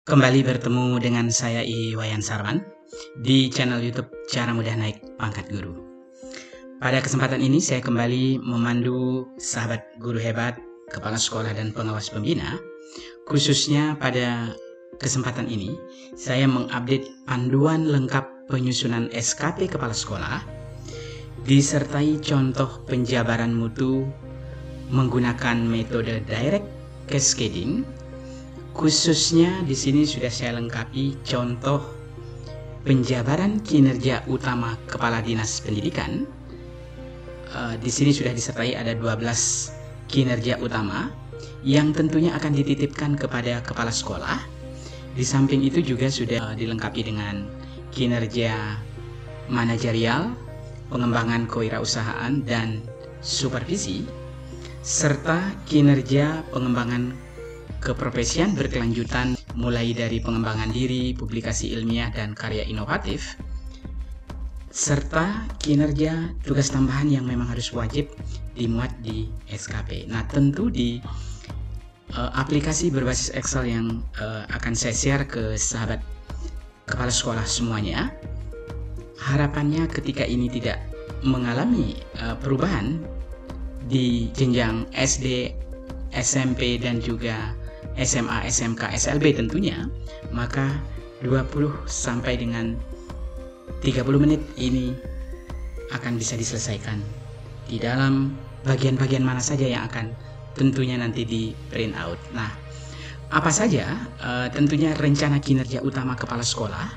Kembali bertemu dengan saya Iwayan Sarman di channel YouTube Cara Mudah Naik Pangkat Guru. Pada kesempatan ini saya kembali memandu sahabat guru hebat, kepala sekolah dan pengawas pembina. Khususnya pada kesempatan ini saya mengupdate panduan lengkap penyusunan SKP kepala sekolah disertai contoh penjabaran mutu menggunakan metode direct cascading. Khususnya di sini sudah saya lengkapi contoh penjabaran kinerja utama kepala dinas pendidikan. Di sini sudah disertai ada 12 kinerja utama yang tentunya akan dititipkan kepada kepala sekolah. Di samping itu juga sudah dilengkapi dengan kinerja manajerial, pengembangan kewirausahaan dan supervisi, serta kinerja pengembangan keprofesian berkelanjutan mulai dari pengembangan diri, publikasi ilmiah dan karya inovatif, serta kinerja tugas tambahan yang memang harus wajib dimuat di SKP. Nah, tentu di aplikasi berbasis Excel yang akan saya share ke sahabat kepala sekolah semuanya, harapannya ketika ini tidak mengalami perubahan di jenjang SD, SMP dan juga SMA, SMK, SLB tentunya, maka 20 sampai dengan 30 menit ini akan bisa diselesaikan di dalam bagian-bagian mana saja yang akan tentunya nanti di print out. Nah, apa saja tentunya rencana kinerja utama kepala sekolah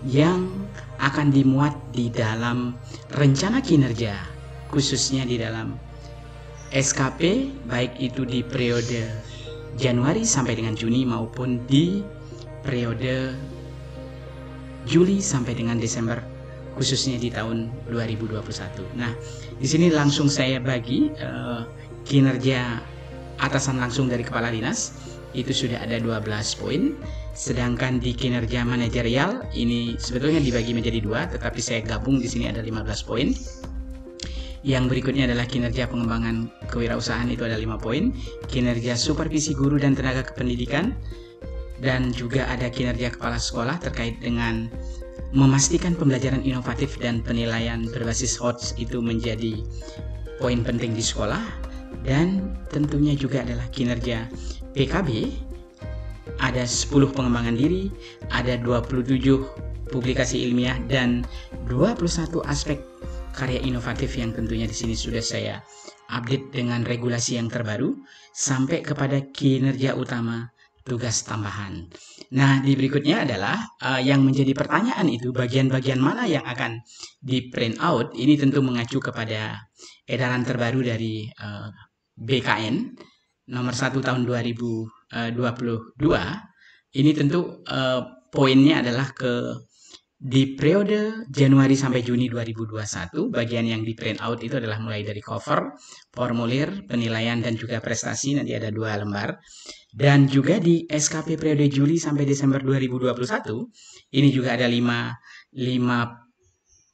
yang akan dimuat di dalam rencana kinerja, khususnya di dalam SKP, baik itu di periode Januari sampai dengan Juni maupun di periode Juli sampai dengan Desember, khususnya di tahun 2021. Nah, di sini langsung saya bagi kinerja atasan langsung dari kepala dinas itu sudah ada 12 poin. Sedangkan di kinerja manajerial ini sebetulnya dibagi menjadi 2, tetapi saya gabung di sini ada 15 poin. Yang berikutnya adalah kinerja pengembangan kewirausahaan, itu ada 5 poin. Kinerja supervisi guru dan tenaga kependidikan, dan juga ada kinerja kepala sekolah terkait dengan memastikan pembelajaran inovatif dan penilaian berbasis HOTS itu menjadi poin penting di sekolah. Dan tentunya juga adalah kinerja PKB, ada 10 pengembangan diri, ada 27 publikasi ilmiah dan 21 aspek karya inovatif yang tentunya di sini sudah saya update dengan regulasi yang terbaru sampai kepada kinerja utama tugas tambahan. Nah, di berikutnya adalah yang menjadi pertanyaan itu bagian-bagian mana yang akan di print out. Ini tentu mengacu kepada edaran terbaru dari BKN nomor 1 tahun 2022. Ini tentu poinnya adalah di periode Januari sampai Juni 2021, bagian yang di print out itu adalah mulai dari cover, formulir, penilaian dan juga prestasi, nanti ada 2 lembar. Dan juga di SKP periode Juli sampai Desember 2021, ini juga ada 5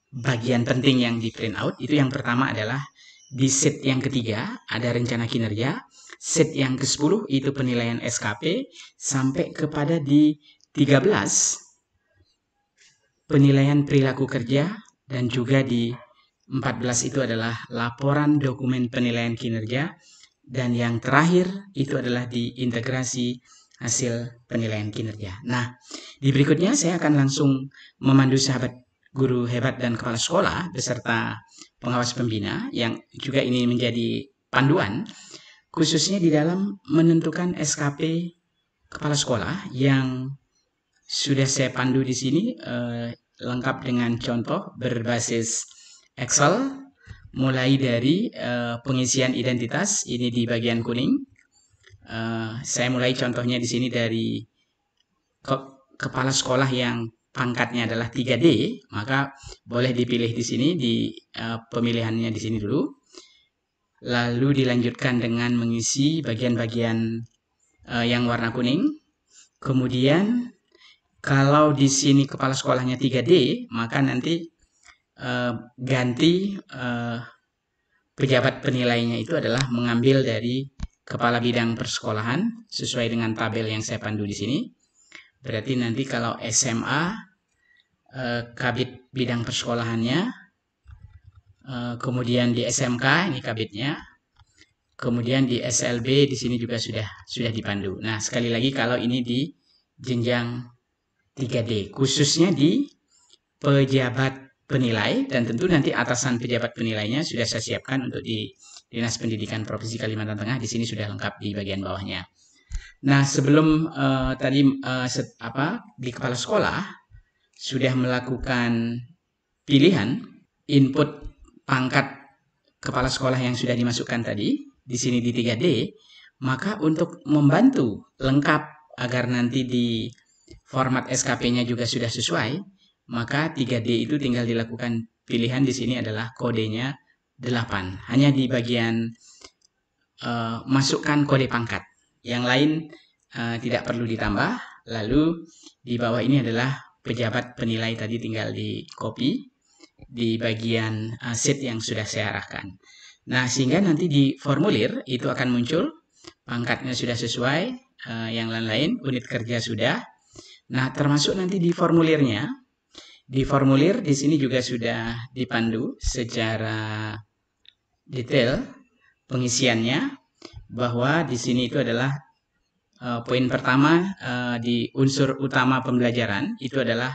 bagian penting yang di print out. Itu yang pertama adalah di sheet yang ketiga ada rencana kinerja, sheet yang ke-10 itu penilaian SKP, sampai kepada di 13 penilaian perilaku kerja, dan juga di 14 itu adalah laporan dokumen penilaian kinerja, dan yang terakhir itu adalah di integrasi hasil penilaian kinerja. Nah, di berikutnya saya akan langsung memandu sahabat guru hebat dan kepala sekolah beserta pengawas pembina yang juga ini menjadi panduan, khususnya di dalam menentukan SKP kepala sekolah yang sudah saya pandu di sini lengkap dengan contoh berbasis Excel, mulai dari pengisian identitas ini di bagian kuning. Saya mulai contohnya di sini dari kepala sekolah yang pangkatnya adalah 3D, maka boleh dipilih di sini di pemilihannya di sini dulu. Lalu dilanjutkan dengan mengisi bagian-bagian yang warna kuning. Kemudian kalau di sini kepala sekolahnya 3D, maka nanti ganti pejabat penilainya itu adalah mengambil dari kepala bidang persekolahan sesuai dengan tabel yang saya pandu di sini. Berarti nanti kalau SMA, kabit bidang persekolahannya, kemudian di SMK ini kabitnya, kemudian di SLB di sini juga sudah dipandu. Nah, sekali lagi kalau ini di jenjang 3D, khususnya di pejabat penilai, dan tentu nanti atasan pejabat penilainya sudah saya siapkan untuk di Dinas Pendidikan Provinsi Kalimantan Tengah. Di sini sudah lengkap di bagian bawahnya. Nah, sebelum di kepala sekolah sudah melakukan pilihan input pangkat kepala sekolah yang sudah dimasukkan tadi, di sini di 3D, maka untuk membantu lengkap agar nanti di format SKP-nya juga sudah sesuai, maka 3D itu tinggal dilakukan pilihan. Di sini adalah kodenya 8. Hanya di bagian masukkan kode pangkat. Yang lain tidak perlu ditambah. Lalu di bawah ini adalah pejabat penilai tadi, tinggal di copy di bagian sheet yang sudah saya arahkan. Nah, sehingga nanti di formulir itu akan muncul pangkatnya sudah sesuai, yang lain-lain, unit kerja sudah. Nah, termasuk nanti di formulirnya. Di formulir di sini juga sudah dipandu secara detail pengisiannya, bahwa di sini itu adalah poin pertama, di unsur utama pembelajaran itu adalah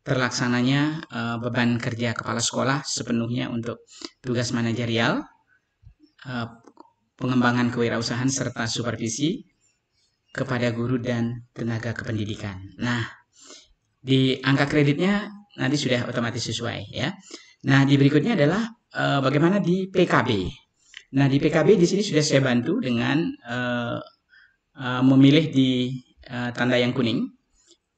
terlaksananya beban kerja kepala sekolah sepenuhnya untuk tugas manajerial, pengembangan kewirausahaan serta supervisi kepada guru dan tenaga kependidikan. Nah, di angka kreditnya nanti sudah otomatis sesuai ya. Nah, di berikutnya adalah bagaimana di PKB. Nah, di PKB di sini sudah saya bantu dengan memilih di tanda yang kuning.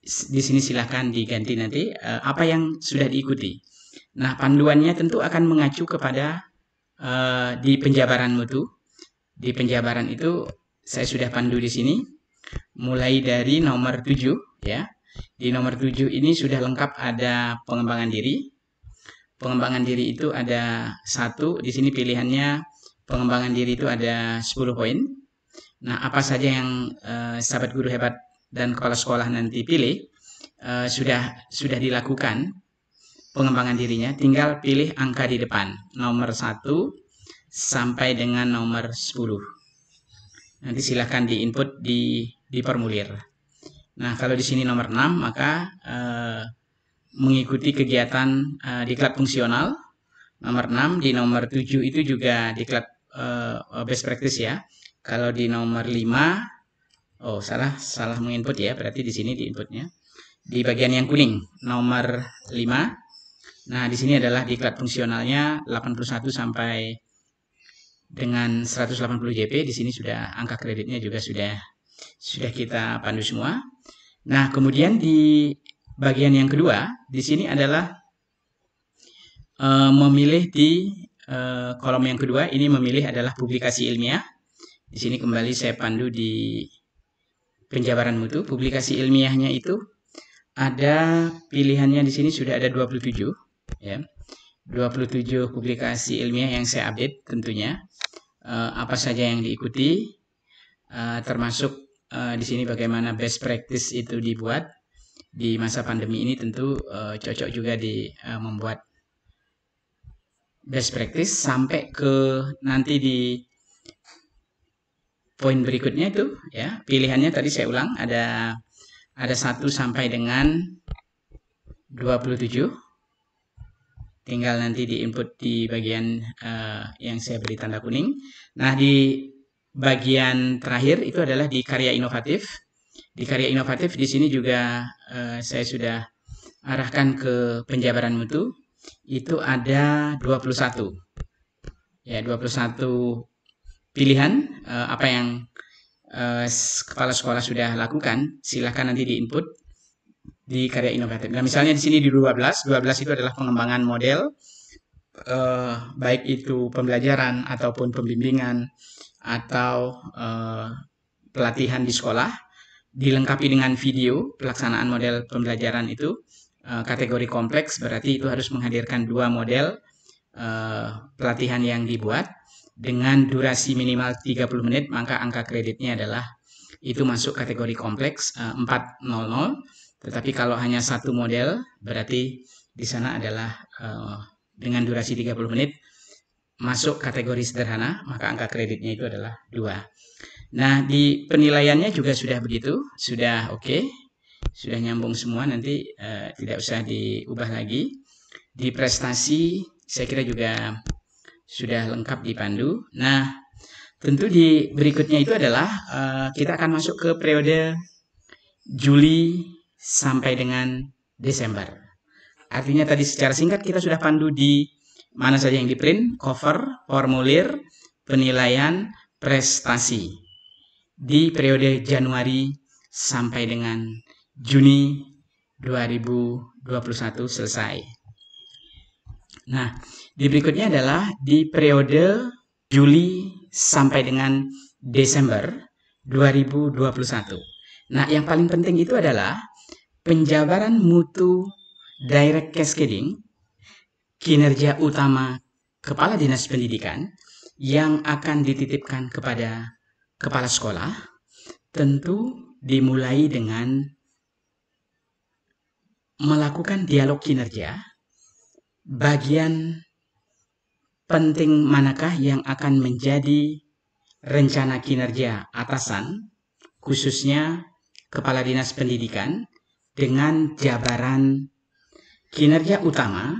Di sini silahkan diganti nanti apa yang sudah diikuti. Nah, panduannya tentu akan mengacu kepada di penjabaran mutu. Di penjabaran itu saya sudah pandu di sini, mulai dari nomor 7 ya. Di nomor 7 ini sudah lengkap ada pengembangan diri. Pengembangan diri itu ada 1, di sini pilihannya pengembangan diri itu ada 10 poin. Nah, apa saja yang sahabat guru hebat dan kepala sekolah nanti pilih, sudah dilakukan pengembangan dirinya, tinggal pilih angka di depan, nomor 1 sampai dengan nomor 10. Nanti silahkan diinput di formulir. Nah, kalau di sini nomor 6, maka mengikuti kegiatan diklat fungsional. Nomor 6, di nomor 7 itu juga diklat best practice ya. Kalau di nomor 5, salah menginput ya, berarti di sini di inputnya. Di bagian yang kuning, nomor 5. Nah, di sini adalah diklat fungsionalnya 81 sampai dengan 180 JP. Di sini sudah angka kreditnya juga sudah kita pandu semua. Nah, kemudian di bagian yang kedua, di sini adalah memilih di kolom yang kedua, ini memilih adalah publikasi ilmiah. Di sini kembali saya pandu di penjabaran mutu. Publikasi ilmiahnya itu ada pilihannya, di sini sudah ada 27 ya. 27 publikasi ilmiah yang saya update tentunya. Apa saja yang diikuti, termasuk di sini bagaimana best practice itu dibuat di masa pandemi ini. Tentu cocok juga membuat best practice sampai ke nanti di poin berikutnya itu ya. Pilihannya tadi saya ulang, ada 1 sampai dengan 27. Tinggal nanti diinput di bagian yang saya beri tanda kuning. Nah, di bagian terakhir itu adalah di karya inovatif. Di karya inovatif di sini juga saya sudah arahkan ke penjabaran mutu. Itu ada 21. Ya, 21 pilihan apa yang kepala sekolah sudah lakukan. Silahkan nanti diinput di karya inovatif. Nah, misalnya di sini di 12 itu adalah pengembangan model, baik itu pembelajaran ataupun pembimbingan atau pelatihan di sekolah, dilengkapi dengan video pelaksanaan model pembelajaran itu. Kategori kompleks berarti itu harus menghadirkan 2 model pelatihan yang dibuat dengan durasi minimal 30 menit, maka angka kreditnya adalah itu masuk kategori kompleks 400. Tetapi kalau hanya satu model, berarti di sana adalah dengan durasi 30 menit masuk kategori sederhana, maka angka kreditnya itu adalah 2. Nah, di penilaiannya juga sudah begitu, sudah oke, sudah nyambung semua, nanti tidak usah diubah lagi. Di prestasi, saya kira juga sudah lengkap dipandu. Nah, tentu di berikutnya itu adalah kita akan masuk ke periode Juli sampai dengan Desember. Artinya tadi secara singkat kita sudah pandu di mana saja yang di print, cover, formulir, penilaian, prestasi. Di periode Januari sampai dengan Juni 2021 selesai. Nah, di berikutnya adalah di periode Juli sampai dengan Desember 2021. Nah, yang paling penting itu adalah penjabaran mutu direct cascading kinerja utama Kepala Dinas Pendidikan yang akan dititipkan kepada Kepala Sekolah, tentu dimulai dengan melakukan dialog kinerja. Bagian penting manakah yang akan menjadi rencana kinerja atasan, khususnya Kepala Dinas Pendidikan, dengan jabaran kinerja utama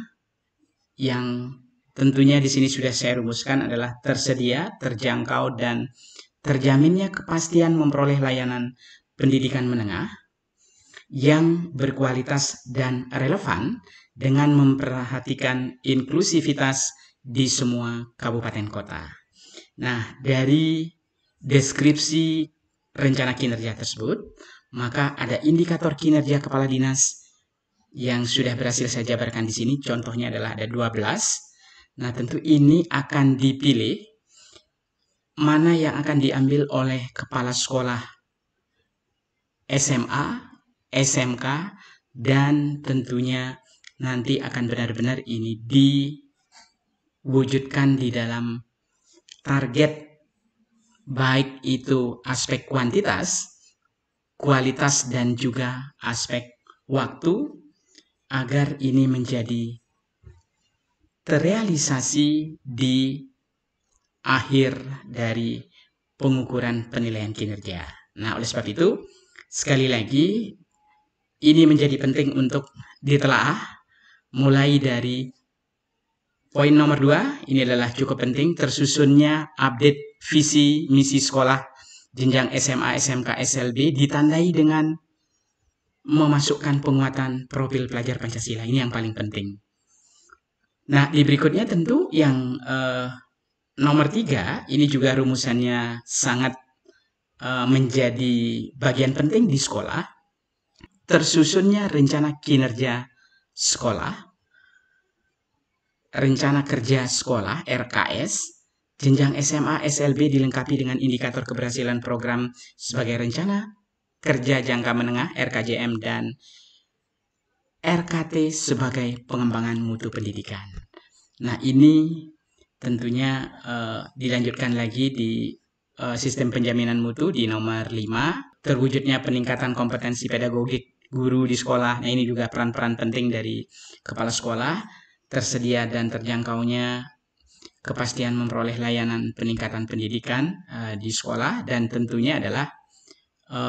yang tentunya di sini sudah saya rumuskan adalah tersedia, terjangkau, dan terjaminnya kepastian memperoleh layanan pendidikan menengah yang berkualitas dan relevan dengan memperhatikan inklusivitas di semua kabupaten kota. Nah, dari deskripsi rencana kinerja tersebut, maka ada indikator kinerja kepala dinas yang sudah berhasil saya jabarkan di sini. Contohnya adalah ada 12. Nah, tentu ini akan dipilih mana yang akan diambil oleh kepala sekolah SMA, SMK, dan tentunya nanti akan benar-benar ini diwujudkan di dalam target, baik itu aspek kuantitas, kualitas, dan juga aspek waktu, agar ini menjadi terrealisasi di akhir dari pengukuran penilaian kinerja. Nah, oleh sebab itu, sekali lagi, ini menjadi penting untuk ditelaah. Mulai dari poin nomor 2, ini adalah cukup penting, tersusunnya update visi misi sekolah jenjang SMA, SMK, SLB ditandai dengan memasukkan penguatan profil pelajar Pancasila. Ini yang paling penting. Nah, di berikutnya tentu yang nomor 3, ini juga rumusannya sangat menjadi bagian penting di sekolah. Tersusunnya rencana kinerja sekolah, rencana kerja sekolah RKS, jenjang SMA SLB dilengkapi dengan indikator keberhasilan program sebagai rencana kerja jangka menengah RKJM dan RKT sebagai pengembangan mutu pendidikan. Nah, ini tentunya dilanjutkan lagi di sistem penjaminan mutu di nomor 5, terwujudnya peningkatan kompetensi pedagogik guru di sekolah. Nah, ini juga peran-peran penting dari kepala sekolah, tersedia dan terjangkaunya kepastian memperoleh layanan peningkatan pendidikan di sekolah, dan tentunya adalah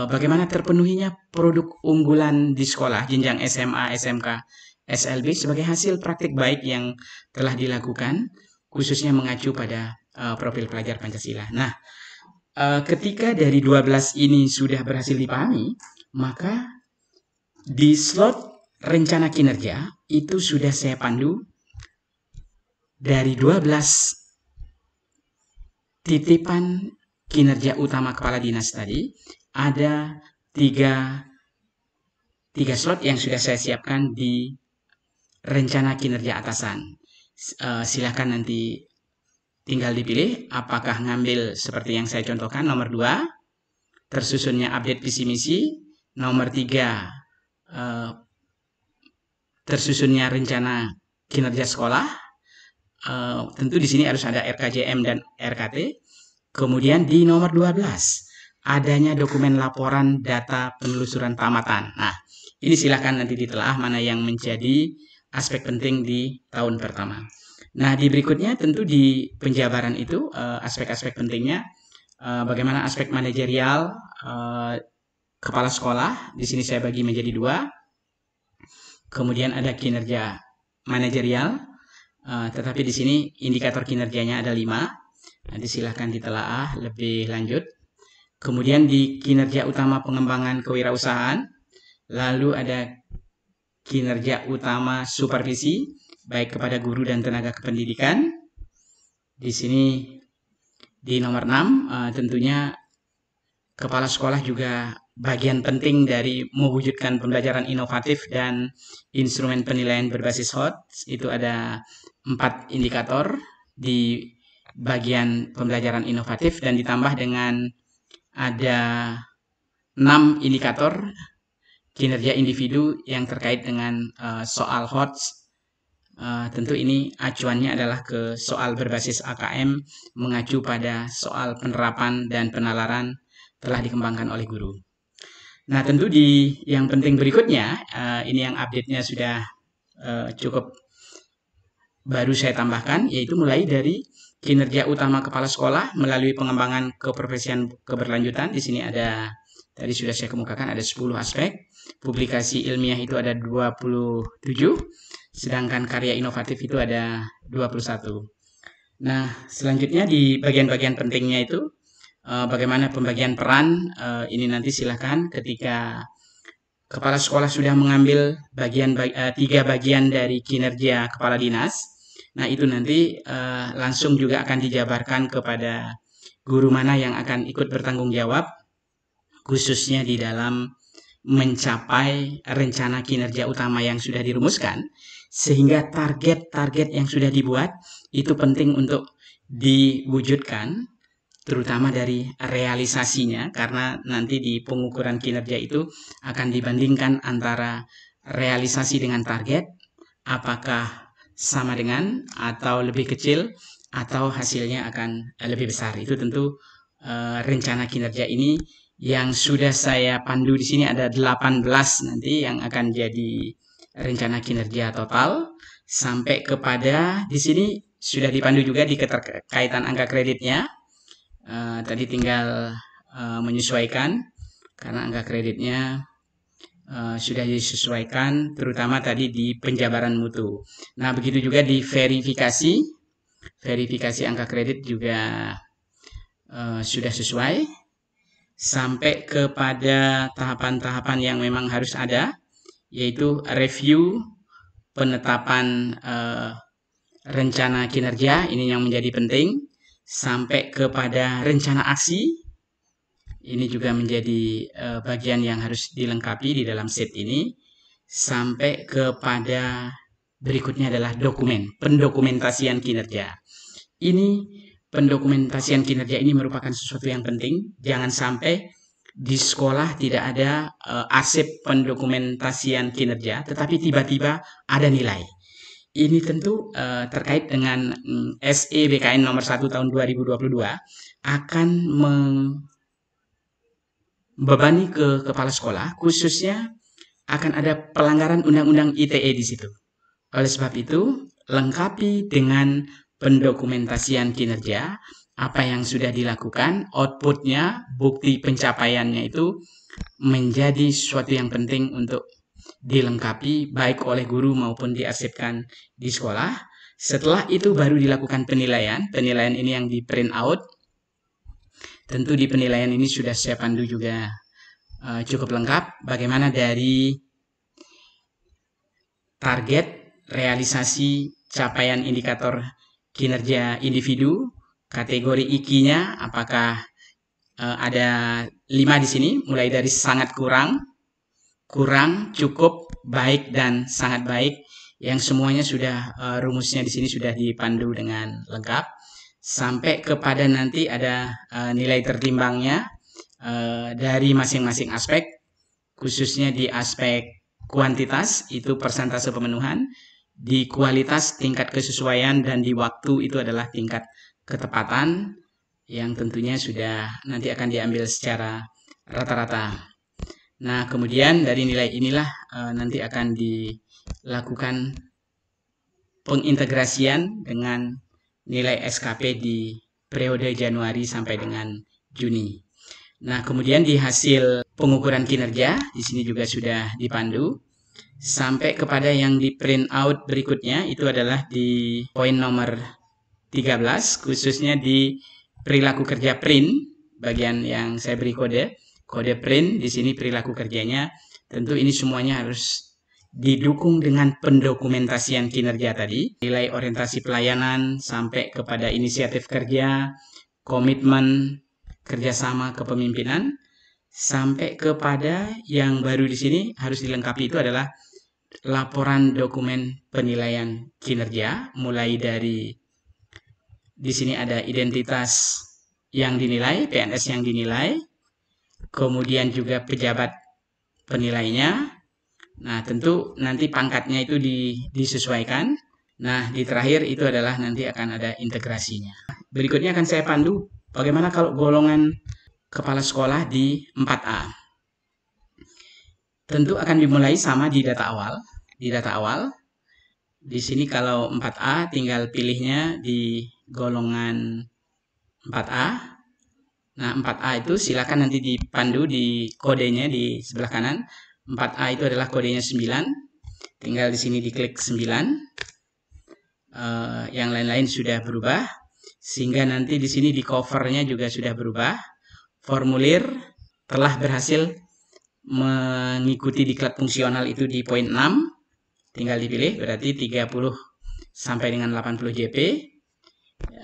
bagaimana terpenuhinya produk unggulan di sekolah jenjang SMA, SMK, SLB sebagai hasil praktik baik yang telah dilakukan, khususnya mengacu pada profil pelajar Pancasila. Nah, ketika dari 12 ini sudah berhasil dipahami, maka di slot rencana kinerja itu sudah saya pandu dari 12 titipan kinerja utama kepala dinas tadi, ada 3 slot yang sudah saya siapkan di rencana kinerja atasan. Silahkan nanti tinggal dipilih apakah ngambil seperti yang saya contohkan. Nomor 2, tersusunnya update visi misi. Nomor 3, tersusunnya rencana kinerja sekolah. Tentu di sini harus ada RKJM dan RKT. Kemudian di nomor 12 adanya dokumen laporan data penelusuran tamatan. Nah, ini silakan nanti ditelaah mana yang menjadi aspek penting di tahun pertama. Nah, di berikutnya tentu di penjabaran itu aspek-aspek pentingnya bagaimana aspek manajerial kepala sekolah. Di sini saya bagi menjadi 2. Kemudian ada kinerja manajerial, tetapi di sini indikator kinerjanya ada 5. Nanti silahkan ditelaah lebih lanjut. Kemudian di kinerja utama pengembangan kewirausahaan, lalu ada kinerja utama supervisi, baik kepada guru dan tenaga kependidikan. Di sini di nomor 6, tentunya kepala sekolah juga bagian penting dari mewujudkan pembelajaran inovatif dan instrumen penilaian berbasis HOTS. Itu ada 4 indikator di bagian pembelajaran inovatif dan ditambah dengan ada 6 indikator kinerja individu yang terkait dengan soal HOTS. Tentu ini acuannya adalah ke soal berbasis AKM mengacu pada soal penerapan dan penalaran telah dikembangkan oleh guru. Nah, tentu di yang penting berikutnya, ini yang update-nya sudah cukup baru saya tambahkan, yaitu mulai dari kinerja utama kepala sekolah melalui pengembangan keprofesian keberlanjutan. Di sini ada, tadi sudah saya kemukakan, ada 10 aspek. Publikasi ilmiah itu ada 27, sedangkan karya inovatif itu ada 21. Nah, selanjutnya di bagian-bagian pentingnya itu, bagaimana pembagian peran, ini nanti silakan ketika kepala sekolah sudah mengambil 3 bagian dari kinerja kepala dinas. Nah, itu nanti langsung juga akan dijabarkan kepada guru mana yang akan ikut bertanggung jawab, khususnya di dalam mencapai rencana kinerja utama yang sudah dirumuskan, sehingga target-target yang sudah dibuat itu penting untuk diwujudkan, terutama dari realisasinya, karena nanti di pengukuran kinerja itu akan dibandingkan antara realisasi dengan target, apakah sama dengan atau lebih kecil atau hasilnya akan lebih besar. Itu tentu rencana kinerja ini yang sudah saya pandu di sini ada 18 nanti yang akan jadi rencana kinerja total, sampai kepada di sini sudah dipandu juga di keterkaitan angka kreditnya. Tadi tinggal menyesuaikan karena angka kreditnya sudah disesuaikan, terutama tadi di penjabaran mutu. Nah, begitu juga di verifikasi angka kredit juga sudah sesuai, sampai kepada tahapan-tahapan yang memang harus ada, yaitu review penetapan rencana kinerja, ini yang menjadi penting, sampai kepada rencana aksi. Ini juga menjadi bagian yang harus dilengkapi di dalam set ini, sampai kepada berikutnya adalah pendokumentasian kinerja. Ini pendokumentasian kinerja ini merupakan sesuatu yang penting. Jangan sampai di sekolah tidak ada arsip pendokumentasian kinerja, tetapi tiba-tiba ada nilai. Ini tentu terkait dengan SE BKN nomor 1 tahun 2022 akan membebani ke kepala sekolah, khususnya akan ada pelanggaran undang-undang ITE di situ. Oleh sebab itu, lengkapi dengan pendokumentasian kinerja, apa yang sudah dilakukan, outputnya, bukti pencapaiannya itu menjadi sesuatu yang penting untuk dilengkapi baik oleh guru maupun diarsipkan di sekolah. Setelah itu baru dilakukan penilaian. Penilaian ini yang di print out. Tentu di penilaian ini sudah saya pandu juga cukup lengkap. Bagaimana dari target, realisasi, capaian indikator kinerja individu, kategori IKI-nya, apakah ada 5 di sini, mulai dari sangat kurang, cukup, baik, dan sangat baik, yang semuanya sudah rumusnya di sini sudah dipandu dengan lengkap, sampai kepada nanti ada nilai tertimbangnya dari masing-masing aspek, khususnya di aspek kuantitas itu persentase pemenuhan, di kualitas tingkat kesesuaian, dan di waktu itu adalah tingkat ketepatan. yang tentunya sudah nanti akan diambil secara rata-rata. Nah, kemudian dari nilai inilah nanti akan dilakukan pengintegrasian dengan nilai SKP di periode Januari sampai dengan Juni. Nah, kemudian di hasil pengukuran kinerja, di sini juga sudah dipandu. Sampai kepada yang di print out berikutnya, itu adalah di poin nomor 13, khususnya di perilaku kerja print, bagian yang saya beri kode print, di sini perilaku kerjanya, tentu ini semuanya harus didukung dengan pendokumentasian kinerja tadi, nilai orientasi pelayanan sampai kepada inisiatif kerja, komitmen kerjasama kepemimpinan, sampai kepada yang baru di sini harus dilengkapi itu adalah laporan dokumen penilaian kinerja, mulai dari di sini ada identitas yang dinilai, PNS yang dinilai, kemudian juga pejabat penilainya. Nah, tentu nanti pangkatnya itu disesuaikan. Nah, di terakhir itu adalah nanti akan ada integrasinya. Berikutnya akan saya pandu bagaimana kalau golongan kepala sekolah di 4A. Tentu akan dimulai sama di data awal. Di sini kalau 4A tinggal pilihnya di golongan 4A. Nah, 4A itu silakan nanti dipandu di kodenya di sebelah kanan. 4A itu adalah kodenya 9. Tinggal di sini diklik 9. Yang lain-lain sudah berubah. Sehingga nanti di sini di covernya juga sudah berubah. Formulir telah berhasil mengikuti diklat fungsional itu di poin 6. Tinggal dipilih, berarti 30 sampai dengan 80 JP.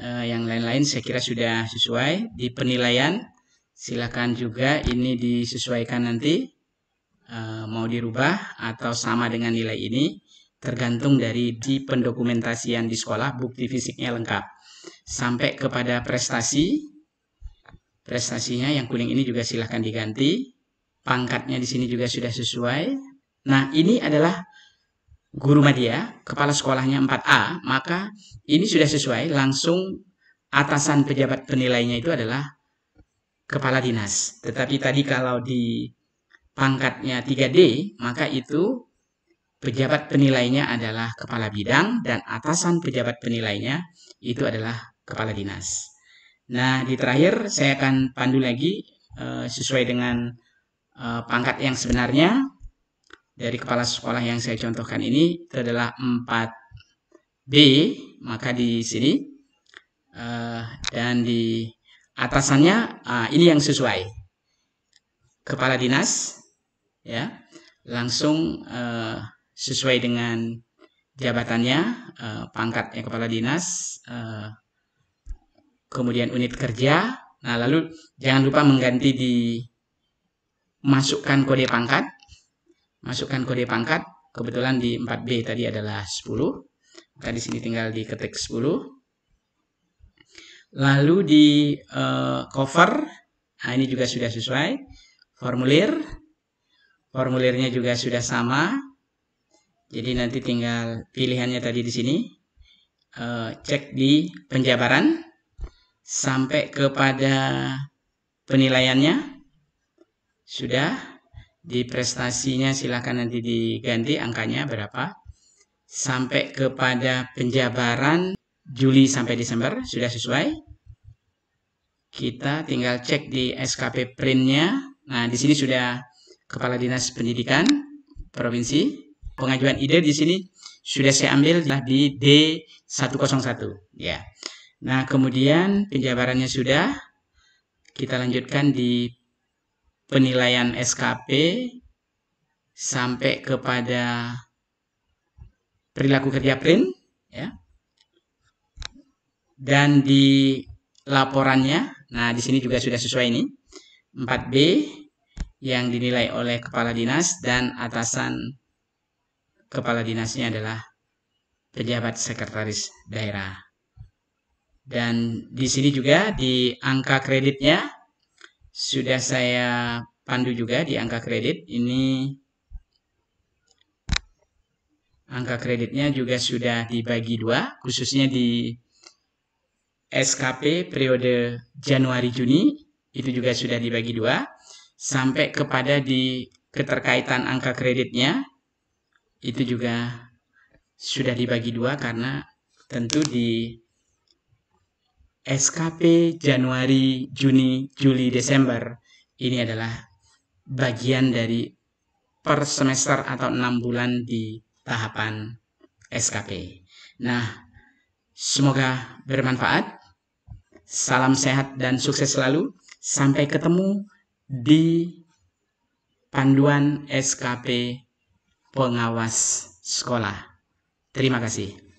Yang lain-lain saya kira sudah sesuai. Di penilaian silakan juga ini disesuaikan nanti, mau dirubah atau sama dengan nilai ini, tergantung dari di pendokumentasian di sekolah, bukti fisiknya lengkap. Sampai kepada prestasinya yang kuning ini juga silahkan diganti. Pangkatnya di sini juga sudah sesuai. Nah, ini adalah guru media, kepala sekolahnya 4A, maka ini sudah sesuai, langsung atasan pejabat penilainya itu adalah kepala dinas. Tetapi tadi kalau di pangkatnya 3D, maka itu pejabat penilainya adalah kepala bidang dan atasan pejabat penilainya itu adalah kepala dinas. Nah, di terakhir saya akan pandu lagi sesuai dengan pangkat yang sebenarnya dari kepala sekolah yang saya contohkan ini itu adalah 4B, maka di sini dan di atasannya ini yang sesuai, kepala dinas, ya, langsung sesuai dengan jabatannya, pangkatnya kepala dinas, kemudian unit kerja. Nah, lalu jangan lupa mengganti di masukkan kode pangkat. Kebetulan di 4B tadi adalah 10. Maka di sini tinggal diketik 10. Lalu di cover, nah ini juga sudah sesuai. Formulirnya juga sudah sama. Jadi nanti tinggal pilihannya tadi di sini. Cek di penjabaran sampai kepada penilaiannya sudah. Di prestasinya silakan nanti diganti angkanya berapa. Sampai kepada penjabaran Juli sampai Desember sudah sesuai. Kita tinggal cek di SKP printnya. Nah, di sini sudah Kepala Dinas Pendidikan Provinsi. Pengajuan ide di sini sudah saya ambil di D101, ya. Nah, kemudian penjabarannya sudah. Kita lanjutkan di penilaian SKP sampai kepada perilaku kerja print, ya. Dan di laporannya, nah di sini juga sudah sesuai ini, 4B yang dinilai oleh kepala dinas dan atasan kepala dinasnya adalah pejabat sekretaris daerah. Dan di sini juga di angka kreditnya sudah saya pandu juga di angka kredit. Ini angka kreditnya juga sudah dibagi 2, khususnya di SKP periode Januari-Juni itu juga sudah dibagi dua, sampai kepada di keterkaitan angka kreditnya itu juga sudah dibagi dua, karena tentu di SKP Januari, Juni, Juli, Desember ini adalah bagian dari per semester atau 6 bulan di tahapan SKP. Nah, semoga bermanfaat. Salam sehat dan sukses selalu. Sampai ketemu di panduan SKP pengawas sekolah. Terima kasih.